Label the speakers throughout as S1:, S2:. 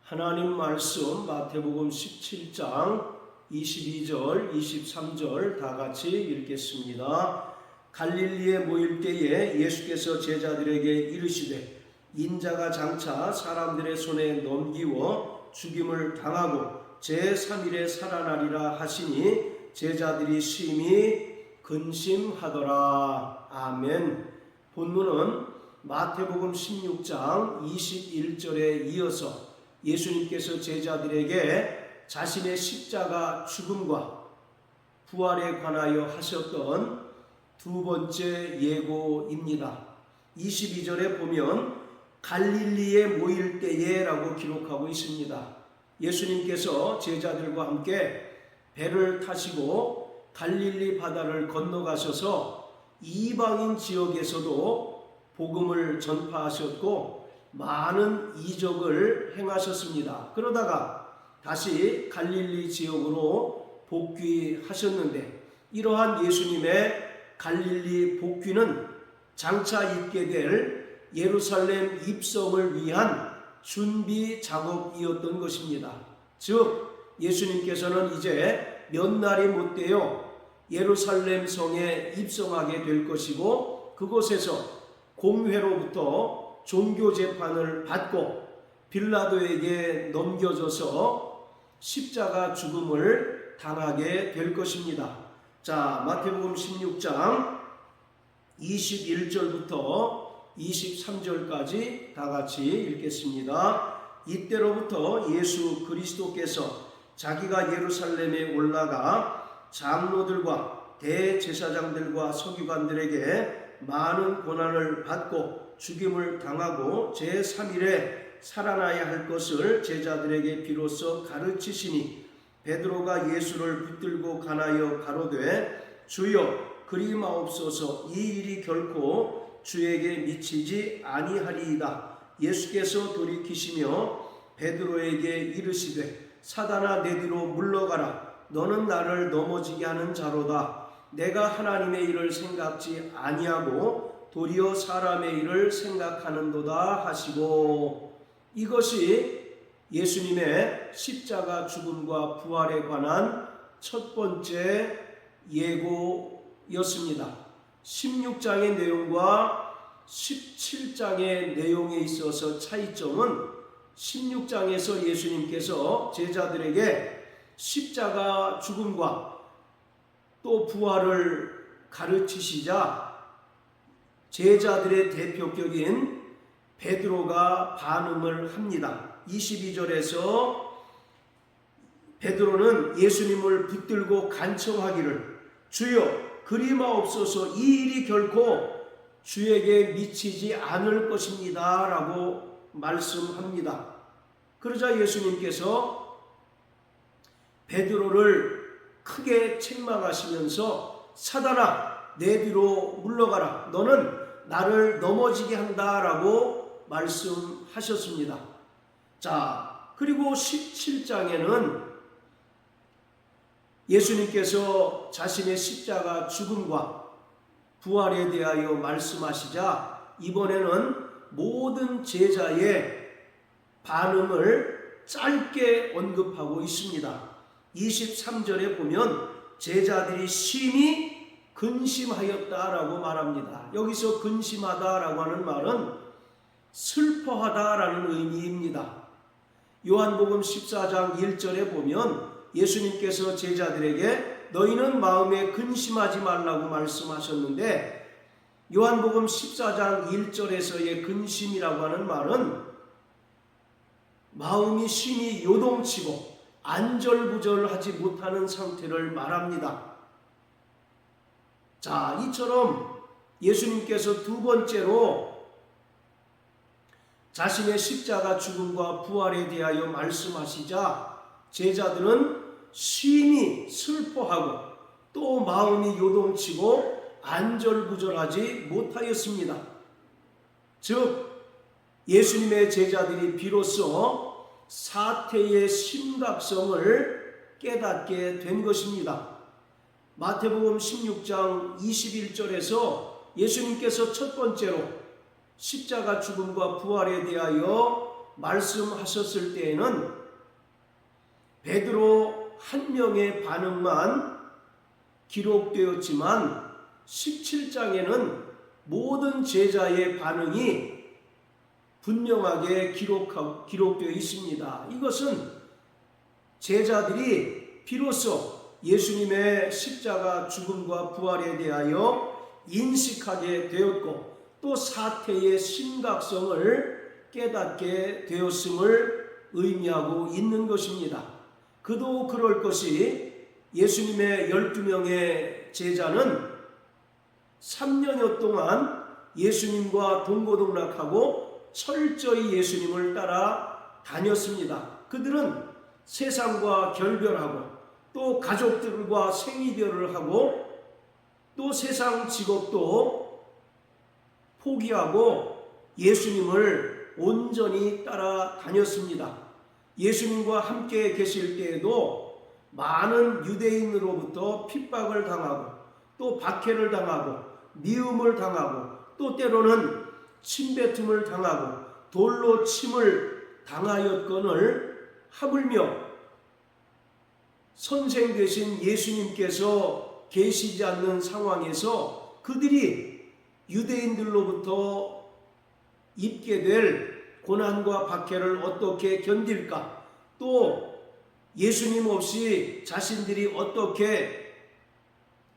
S1: 하나님 말씀 마태복음 17장 22절, 23절 다 같이 읽겠습니다. 갈릴리에 모일 때에 예수께서 제자들에게 이르시되 인자가 장차 사람들의 손에 넘기워 죽임을 당하고 제3일에 살아나리라 하시니 제자들이 심히 근심하더라. 아멘. 본문은 마태복음 16장 21절에 이어서 예수님께서 제자들에게 자신의 십자가 죽음과 부활에 관하여 하셨던 두 번째 예고입니다. 22절에 보면 갈릴리에 모일 때에 라고 기록하고 있습니다. 예수님께서 제자들과 함께 배를 타시고 갈릴리 바다를 건너가셔서 이방인 지역에서도 복음을 전파하셨고 많은 이적을 행하셨습니다. 그러다가 다시 갈릴리 지역으로 복귀하셨는데 이러한 예수님의 갈릴리 복귀는 장차 있게 될 예루살렘 입성을 위한 준비 작업이었던 것입니다. 즉 예수님께서는 이제 몇 날이 못되어 예루살렘 성에 입성하게 될 것이고 그곳에서 공회로부터 종교 재판을 받고 빌라도에게 넘겨져서 십자가 죽음을 당하게 될 것입니다. 자, 마태복음 16장 21절부터 23절까지 다 같이 읽겠습니다. 이때로부터 예수 그리스도께서 자기가 예루살렘에 올라가 장로들과 대제사장들과 서기관들에게 많은 고난을 받고 죽임을 당하고 제3일에 살아나야 할 것을 제자들에게 비로소 가르치시니 베드로가 예수를 붙들고 가나여 가로되 주여 그리마옵소서 이 일이 결코 주에게 미치지 아니하리이다. 예수께서 돌이키시며 베드로에게 이르시되 사단아 내 뒤로 물러가라. 너는 나를 넘어지게 하는 자로다. 내가 하나님의 일을 생각지 아니하고 도리어 사람의 일을 생각하는도다 하시고 이것이 예수님의 십자가 죽음과 부활에 관한 첫 번째 예고였습니다. 16장의 내용과 17장의 내용에 있어서 차이점은 16장에서 예수님께서 제자들에게 십자가 죽음과 또 부활을 가르치시자 제자들의 대표격인 베드로가 반응을 합니다. 22절에서 베드로는 예수님을 붙들고 간청하기를 주여 그리마옵소서 이 일이 결코 주에게 미치지 않을 것입니다 라고 말씀합니다. 그러자 예수님께서 베드로를 크게 책망하시면서 사단아 내 뒤로 물러가라. 너는 나를 넘어지게 한다라고 말씀하셨습니다. 자, 그리고 17장에는 예수님께서 자신의 십자가 죽음과 부활에 대하여 말씀하시자 이번에는 모든 제자의 반응을 짧게 언급하고 있습니다. 23절에 보면 제자들이 심히 근심하였다라고 말합니다. 여기서 근심하다라고 하는 말은 슬퍼하다라는 의미입니다. 요한복음 14장 1절에 보면 예수님께서 제자들에게 너희는 마음에 근심하지 말라고 말씀하셨는데 요한복음 14장 1절에서의 근심이라고 하는 말은 마음이 심히 요동치고 안절부절하지 못하는 상태를 말합니다. 자, 이처럼 예수님께서 두 번째로 자신의 십자가 죽음과 부활에 대하여 말씀하시자 제자들은 심히 슬퍼하고 또 마음이 요동치고 안절부절하지 못하였습니다. 즉 예수님의 제자들이 비로소 사태의 심각성을 깨닫게 된 것입니다. 마태복음 16장 21절에서 예수님께서 첫 번째로 십자가 죽음과 부활에 대하여 말씀하셨을 때에는 베드로 한 명의 반응만 기록되었지만 17장에는 모든 제자의 반응이 분명하게 기록되어 있습니다. 이것은 제자들이 비로소 예수님의 십자가 죽음과 부활에 대하여 인식하게 되었고 또 사태의 심각성을 깨닫게 되었음을 의미하고 있는 것입니다. 그도 그럴 것이 예수님의 12명의 제자는 3년여 동안 예수님과 동고동락하고 철저히 예수님을 따라 다녔습니다. 그들은 세상과 결별하고 또 가족들과 생이별을 하고 또 세상 직업도 포기하고 예수님을 온전히 따라 다녔습니다. 예수님과 함께 계실 때에도 많은 유대인으로부터 핍박을 당하고 또 박해를 당하고 미움을 당하고 또 때로는 침뱉음을 당하고 돌로 침을 당하였거늘 하물며 선생 되신 예수님께서 계시지 않는 상황에서 그들이 유대인들로부터 입게 될 고난과 박해를 어떻게 견딜까? 또 예수님 없이 자신들이 어떻게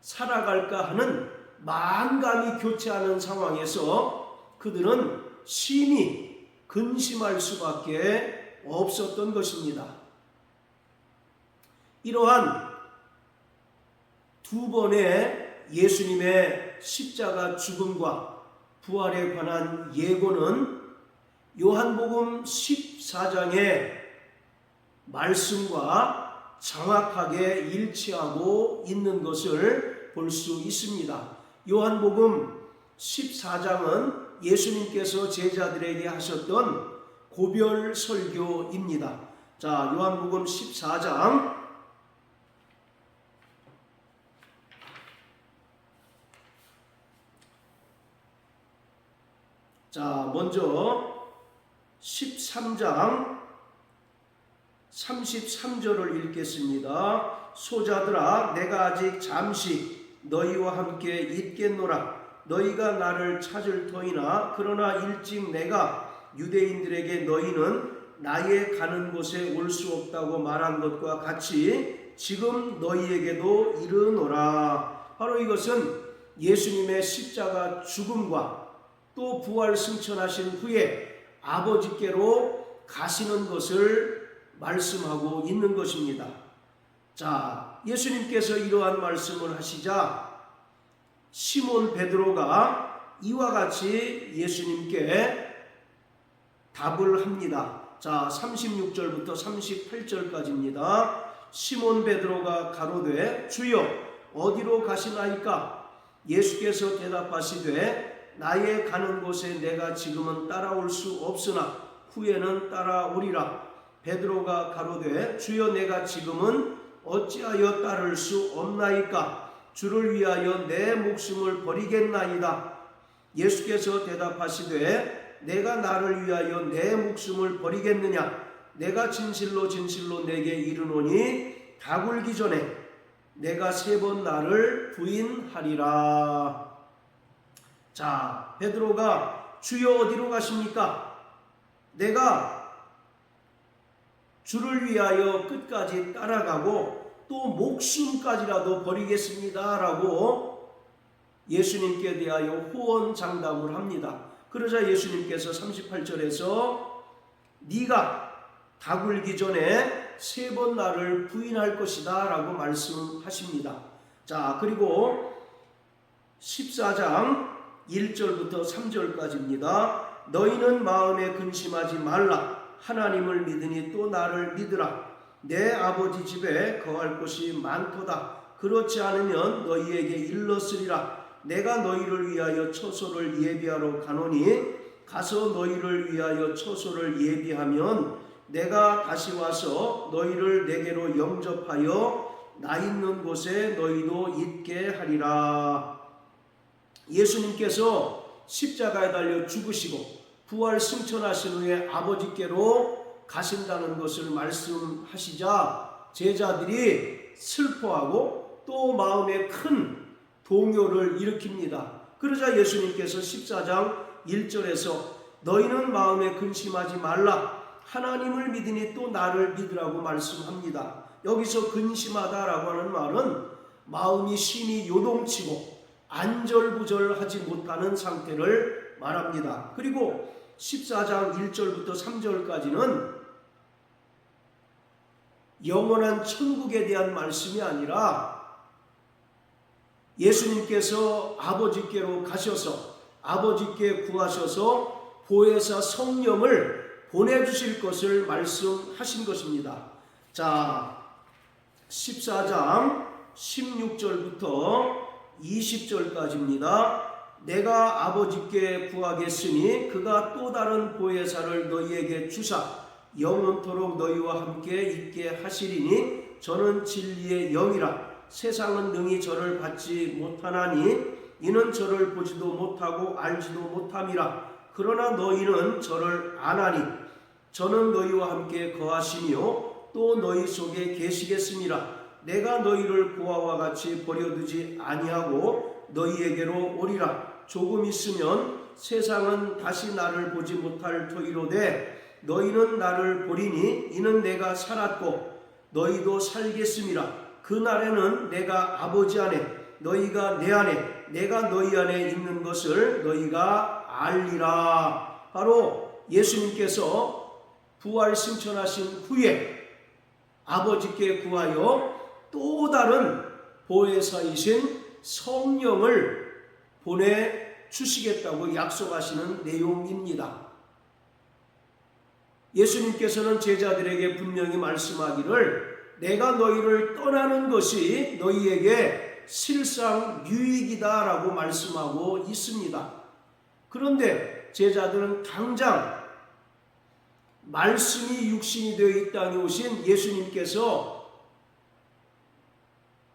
S1: 살아갈까 하는 만감이 교차하는 상황에서 그들은 심히 근심할 수밖에 없었던 것입니다. 이러한 두 번의 예수님의 십자가 죽음과 부활에 관한 예고는 요한복음 14장의 말씀과 정확하게 일치하고 있는 것을 볼 수 있습니다. 요한복음 14장은 예수님께서 제자들에게 하셨던 고별 설교입니다. 자, 요한복음 14장 자, 먼저 13장 33절을 읽겠습니다. 소자들아, 내가 아직 잠시 너희와 함께 있겠노라. 너희가 나를 찾을 터이나 그러나 일찍 내가 유대인들에게 너희는 나의 가는 곳에 올 수 없다고 말한 것과 같이 지금 너희에게도 이르노라. 바로 이것은 예수님의 십자가 죽음과 또 부활 승천하신 후에 아버지께로 가시는 것을 말씀하고 있는 것입니다. 자, 예수님께서 이러한 말씀을 하시자 시몬 베드로가 이와 같이 예수님께 답을 합니다. 자, 36절부터 38절까지입니다. 시몬 베드로가 가로되 주여 어디로 가시나이까? 예수께서 대답하시되 나의 가는 곳에 내가 지금은 따라올 수 없으나 후에는 따라오리라. 베드로가 가로되 주여 내가 지금은 어찌하여 따를 수 없나이까? 주를 위하여 내 목숨을 버리겠나이다. 예수께서 대답하시되 내가 나를 위하여 내 목숨을 버리겠느냐? 내가 진실로 진실로 내게 이르노니 다 굴기 전에 내가 3번 나를 부인하리라. 자, 베드로가 주여 어디로 가십니까? 내가 주를 위하여 끝까지 따라가고 또 목숨까지라도 버리겠습니다 라고 예수님께 대하여 호언장담을 합니다. 그러자 예수님께서 38절에서 네가 다 굴기 전에 3번 나를 부인할 것이다 라고 말씀하십니다. 자, 그리고 14장 1절부터 3절까지입니다. 너희는 마음에 근심하지 말라. 하나님을 믿으니 또 나를 믿으라. 내 아버지 집에 거할 곳이 많도다. 그렇지 않으면 너희에게 일렀으리라. 내가 너희를 위하여 처소를 예비하러 가노니 가서 너희를 위하여 처소를 예비하면 내가 다시 와서 너희를 내게로 영접하여 나 있는 곳에 너희도 있게 하리라. 예수님께서 십자가에 달려 죽으시고 부활 승천하신 후에 아버지께로 가신다는 것을 말씀하시자 제자들이 슬퍼하고 또 마음에 큰 동요를 일으킵니다. 그러자 예수님께서 14장 1절에서 너희는 마음에 근심하지 말라 하나님을 믿으니 또 나를 믿으라고 말씀합니다. 여기서 근심하다라고 하는 말은 마음이 심히 요동치고 안절부절하지 못하는 상태를 말합니다. 그리고 14장 1절부터 3절까지는 영원한 천국에 대한 말씀이 아니라 예수님께서 아버지께로 가셔서 아버지께 구하셔서 보혜사 성령을 보내주실 것을 말씀하신 것입니다. 자, 14장 16절부터 20절까지입니다. 내가 아버지께 구하겠으니 그가 또 다른 보혜사를 너희에게 주사 영원토록 너희와 함께 있게 하시리니 저는 진리의 영이라 세상은 능히 저를 받지 못하나니 이는 저를 보지도 못하고 알지도 못함이라 그러나 너희는 저를 아나니 저는 너희와 함께 거하시며 또 너희 속에 계시겠습니다. 내가 너희를 고아와 같이 버려두지 아니하고 너희에게로 오리라. 조금 있으면 세상은 다시 나를 보지 못할 터이로되 너희는 나를 보리니 이는 내가 살았고 너희도 살겠음이라. 그날에는 내가 아버지 안에 너희가 내 안에 내가 너희 안에 있는 것을 너희가 알리라. 바로 예수님께서 부활 승천하신 후에 아버지께 구하여 또 다른 보혜사이신 성령을 보내주시겠다고 약속하시는 내용입니다. 예수님께서는 제자들에게 분명히 말씀하기를 내가 너희를 떠나는 것이 너희에게 실상 유익이다 라고 말씀하고 있습니다. 그런데 제자들은 당장 말씀이 육신이 되어 이 땅에 오신 예수님께서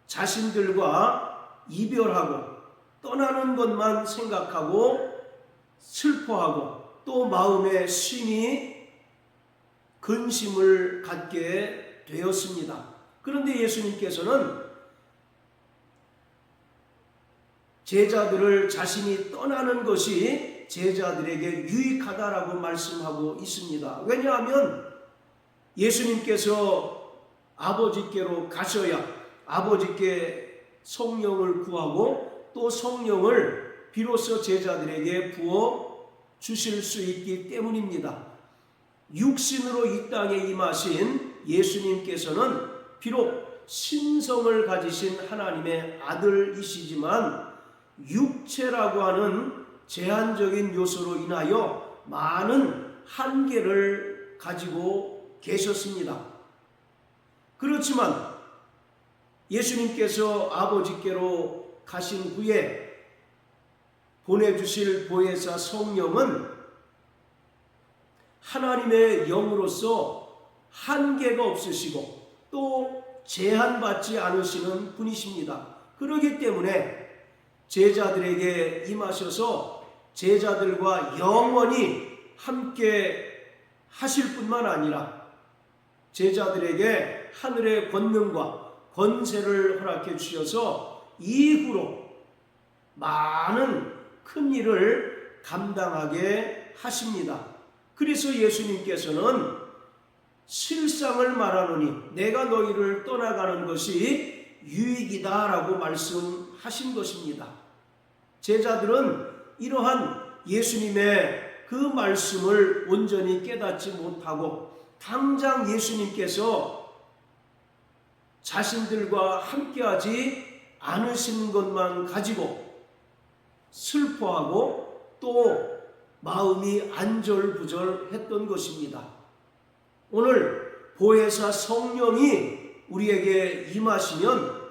S1: 자신들과 이별하고 떠나는 것만 생각하고 슬퍼하고 또 마음에 심히 근심을 갖게 되었습니다. 그런데 예수님께서는 제자들을 자신이 떠나는 것이 제자들에게 유익하다라고 말씀하고 있습니다. 왜냐하면 예수님께서 아버지께로 가셔야 아버지께 성령을 구하고 또 성령을 비로소 제자들에게 부어 주실 수 있기 때문입니다. 육신으로 이 땅에 임하신 예수님께서는 비록 신성을 가지신 하나님의 아들이시지만 육체라고 하는 제한적인 요소로 인하여 많은 한계를 가지고 계셨습니다. 그렇지만 예수님께서 아버지께로 가신 후에 보내주실 보혜사 성령은 하나님의 영으로서 한계가 없으시고 또 제한받지 않으시는 분이십니다. 그렇기 때문에 제자들에게 임하셔서 제자들과 영원히 함께 하실 뿐만 아니라 제자들에게 하늘의 권능과 권세를 허락해 주셔서 이후로 많은 큰 일을 감당하게 하십니다. 그래서 예수님께서는 실상을 말하노니 내가 너희를 떠나가는 것이 유익이다 라고 말씀하신 것입니다. 제자들은 이러한 예수님의 그 말씀을 온전히 깨닫지 못하고 당장 예수님께서 자신들과 함께하지 않으신 것만 가지고 슬퍼하고 또 마음이 안절부절했던 것입니다. 오늘 보혜사 성령이 우리에게 임하시면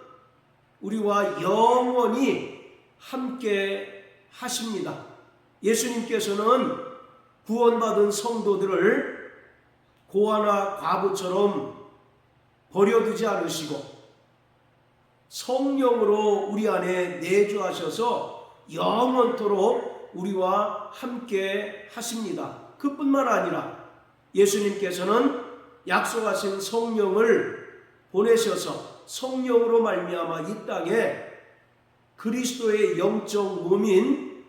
S1: 우리와 영원히 함께 하십니다. 예수님께서는 구원받은 성도들을 고아나 과부처럼 버려두지 않으시고 성령으로 우리 안에 내주하셔서 영원토록 우리와 함께 하십니다. 그뿐만 아니라 예수님께서는 약속하신 성령을 보내셔서 성령으로 말미암아 이 땅에 그리스도의 영적 몸인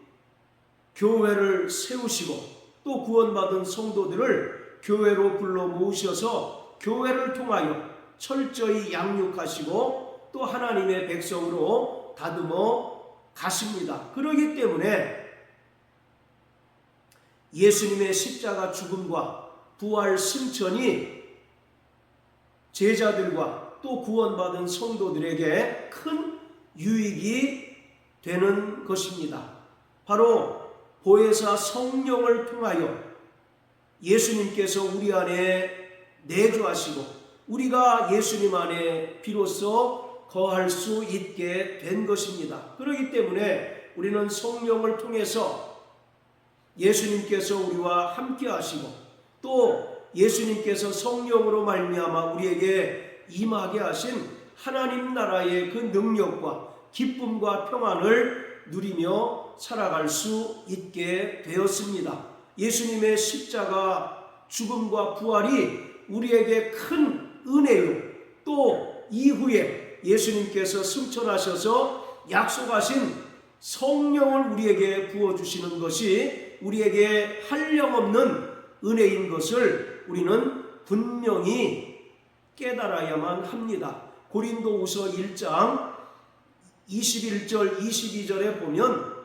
S1: 교회를 세우시고 또 구원받은 성도들을 교회로 불러 모으셔서 교회를 통하여 철저히 양육하시고 또 하나님의 백성으로 다듬어 가십니다. 그렇기 때문에 예수님의 십자가 죽음과 부활 승천이 제자들과 또 구원받은 성도들에게 큰 유익이 되는 것입니다. 바로 보혜사 성령을 통하여 예수님께서 우리 안에 내주하시고 우리가 예수님 안에 비로소 거할 수 있게 된 것입니다. 그렇기 때문에 우리는 성령을 통해서 예수님께서 우리와 함께 하시고 또 예수님께서 성령으로 말미암아 우리에게 임하게 하신 하나님 나라의 그 능력과 기쁨과 평안을 누리며 살아갈 수 있게 되었습니다. 예수님의 십자가 죽음과 부활이 우리에게 큰 은혜요. 또 이후에 예수님께서 승천하셔서 약속하신 성령을 우리에게 부어주시는 것이 우리에게 한량없는 은혜인 것을 우리는 분명히 깨달아야만 합니다. 고린도후서 1장 21절 22절에 보면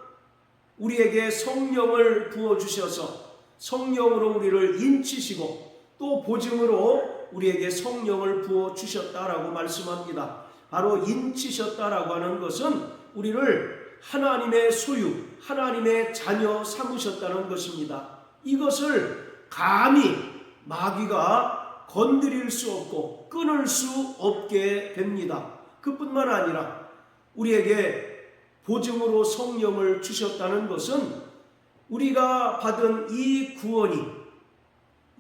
S1: 우리에게 성령을 부어주셔서 성령으로 우리를 인치시고 또 보증으로 우리에게 성령을 부어주셨다라고 말씀합니다. 바로 인치셨다라고 하는 것은 우리를 하나님의 소유, 하나님의 자녀 삼으셨다는 것입니다. 이것을 감히 마귀가 건드릴 수 없고 끊을 수 없게 됩니다. 그뿐만 아니라 우리에게 보증으로 성령을 주셨다는 것은 우리가 받은 이 구원이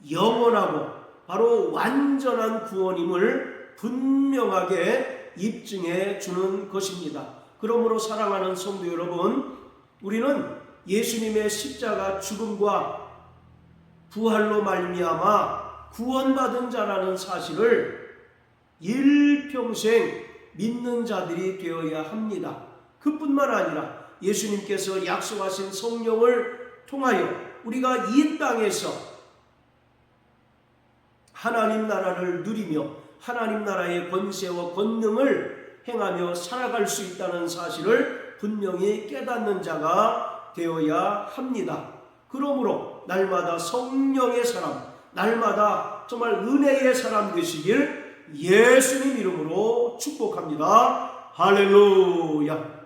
S1: 영원하고 바로 완전한 구원임을 분명하게 입증해 주는 것입니다. 그러므로 사랑하는 성도 여러분, 우리는 예수님의 십자가 죽음과 부활로 말미암아 구원받은 자라는 사실을 일평생 믿는 자들이 되어야 합니다. 그뿐만 아니라 예수님께서 약속하신 성령을 통하여 우리가 이 땅에서 하나님 나라를 누리며 하나님 나라의 권세와 권능을 행하며 살아갈 수 있다는 사실을 분명히 깨닫는 자가 되어야 합니다. 그러므로 날마다 성령의 사람, 날마다 정말 은혜의 사람 되시길 예수님 이름으로 축복합니다. 할렐루야.